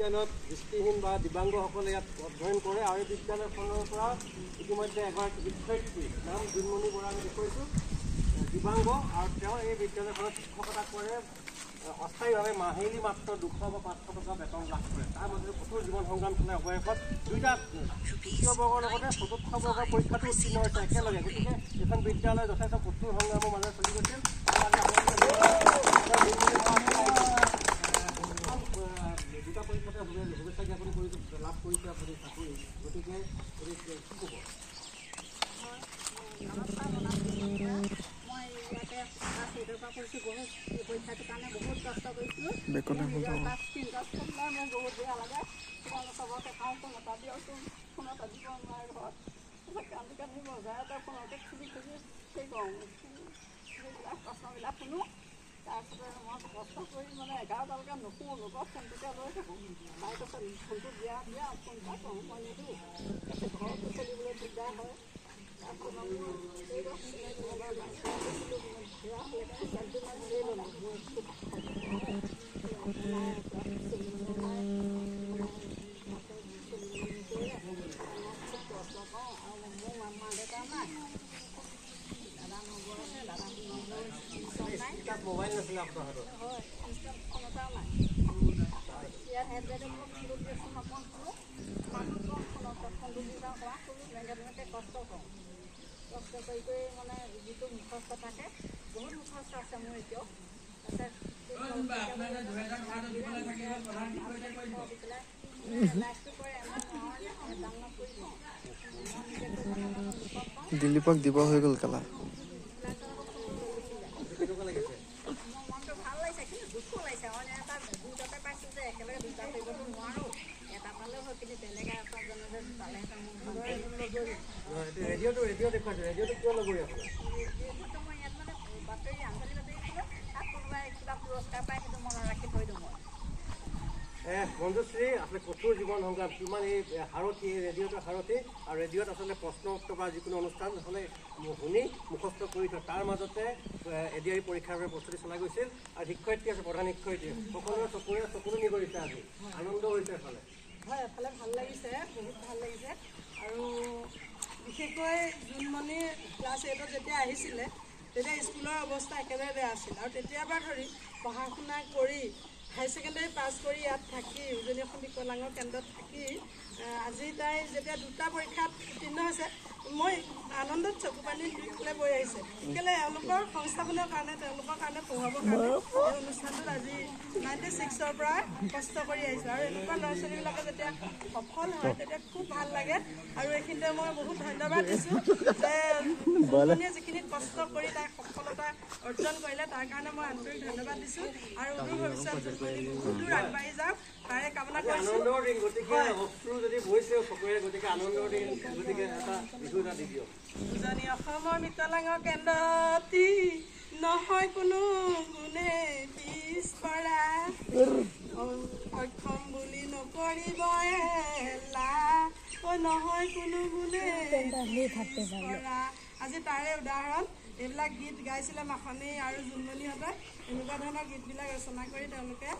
বিজ্ঞানত দৃষ্টিহীন বা দিব্যাংগসকলে ইয়াত অধ্যয়ন কৰে আৰু এই বিদ্যালয়খনৰ পৰা ইতিমধ্যে এগৰাকী শিক্ষয়িত্ৰী নাম জোনমণি বৰা আমি দেখুৱাইছোঁ দিব্যাংগ আৰু তেওঁ এই বিদ্যালয়খনত শিক্ষকতা কৰে অস্থায়ীভাৱে মাহিলী মাত্ৰ 200 বা 500 টকা বেতন লাভ কৰে তাৰ মাজতে কঠোৰ জীৱন সংগ্ৰাম চলাই অৱশেষত দুইটা তৃতীয় বৰ্গৰ লগতে চতুৰ্থ বৰ্গৰ পৰীক্ষাটো উত্তীৰ্ণ হৈছে একেলগে গতিকে এখন বিদ্যালয় যথেষ্ট কঠোৰ সংগ্ৰামৰ মাজেৰে চলি গৈছিল দুটা পৰীক্ষাতে শুভেচ্ছা জ্ঞাপন কৰি লাভ কৰিছে আপুনি চাকৰি গতিকে কি ক'ব পৰীক্ষাটোৰ কাৰণে বহুত কষ্ট কৰিছিলোঁ মই বহুত বেয়া লাগে চবকে খাওঁ ফোনতা দিয়কচোন ফোনতা দিব নোৱাৰে ঘৰত কান্দি কান্দি বজাই এটা ফোনতে খুলি খুলি সেই কৰোঁ সেইবিলাক প্ৰশ্নবিলাক শুনো তাৰপিছতে মই কষ্ট কৰি মানে 11টালৈকে নুশুওঁ লোকৰ ফোনটোকে লৈ থাকোঁ তাই কৈছে ফোনটো দিয়া দিয়া ফোনটা কৰোঁ মই নিদিওঁ ঘৰটো চলিবলৈ দিগদাৰ হয় মোবাইল নাছিলে আপোনাৰ হাতত হয় ক্ষমতাও নাই ইয়াত হেডলাইটে মোক ফোনটো দিয়েচোন অকণমান শুনো মানুহক ফোনটো দি যাওঁ ক্লাছ কৰোঁ তেনেকৈ কষ্ট কৰোঁ কষ্ট কৰি কৰি মানে যিটো মুখস্থ থাকে বহুত মুখস্থ আছে মোৰ এতিয়াও দিলীপক দিব হৈ গ'ল কালা মনটো ভাল লাগিছে কিন্তু দুখো লাগিছে অন্য এটা দুটাতে পাইছোঁ যে একেলগে দুটা কৰিবতো নোৱাৰোঁ এটা পালেও হয় কিন্তু তেনেকৈ এজনে যে পালেহেঁতেন মোৰ ৰেডিঅ'টো ৰেডিঅ'টো কিয় নগৰী আপোনাৰ ৰেডিঅ'টো মই ইয়াত মানে বাতৰি আঞ্চলিক বাতৰি দিছিলোঁ তাত কোনোবাই কিবা পুৰস্কাৰ পাই সেইটো মনত ৰাখি থৈ দিওঁ মই মঞ্জুশ্ৰী আচলতে কঠোৰ জীৱন সংগ্ৰাম কিমান এই সাৰথি ৰেডিঅ'টোৰ সাৰথি আৰু ৰেডিঅ'ত আচলতে প্ৰশ্ন উত্তৰ বা যিকোনো অনুষ্ঠান আচলতে শুনি মুখস্থ কৰি থয় তাৰ মাজতে এডিআৰি পৰীক্ষাৰ বাবে প্ৰস্তুতি চলাই গৈছিল আৰু শিক্ষয়িত্ৰী আছে প্ৰধান শিক্ষয়িত্ৰী সকলোৰে চকুৰে নিগৰিছে আজি আনন্দ হৈছে এফালে হয় এফালে ভাল লাগিছে বহুত ভাল লাগিছে আৰু বিশেষকৈ জোনমণি ক্লাছ 8ত যেতিয়া আহিছিলে তেতিয়া স্কুলৰ অৱস্থা একেবাৰে বেয়া আছিল আৰু তেতিয়াৰ পৰা ধৰি পঢ়া শুনা কৰি হায়াৰ ছেকেণ্ডেৰী পাছ কৰি ইয়াত থাকি উজনি অসম বিকলাংগ কেন্দ্ৰত থাকি আজি তাই যেতিয়া দুটা পৰীক্ষাত উত্তীৰ্ণ হৈছে মই আনন্দত চকু পানী দুইফালে বৈ আহিছে কেলৈ এওঁলোকৰ সংস্থাপনৰ কাৰণে তেওঁলোকৰ কাৰণে পঢ়াবৰ কাৰণে এই অনুষ্ঠানটোত আজি 96ৰ পৰা কষ্ট কৰি আহিছোঁ আৰু এনেকুৱা ল'ৰা ছোৱালীবিলাকে যেতিয়া সফল হয় তেতিয়া খুব ভাল লাগে আৰু এইখিনিতে মই বহুত ধন্যবাদ দিছোঁ যে জোনমণিয়ে যিখিনি কষ্ট কৰি তাই সফলতা অৰ্জন কৰিলে তাৰ কাৰণে মই আন্তৰিক ধন্যবাদ দিছোঁ আৰু অদূৰ ভৱিষ্যত জোনমণি বহুত দূৰ আগবাঢ়ি যাওক তাৰে কামনা কৰিছোঁ আনন্দৰ দিন গতিকে অশ্ৰু যদি বৈছে চকুৰে গতিকে আনন্দৰ দিন গতিকে এটা বিহু এটা দি দিয়ক উজনি অসমৰ বিকলাংগ কেন্দ্ৰত নহয় কোনো গুণে পিছপৰা অক্ষম বুলি নকৰিব এলা নহয় কোনো গুণে পিছপৰা আজি তাৰে উদাহৰণ এইবিলাক গীত গাইছিলে মাখনী আৰু জোনমণিহঁতে এনেকুৱা ধৰণৰ গীতবিলাক ৰচনা কৰি তেওঁলোকে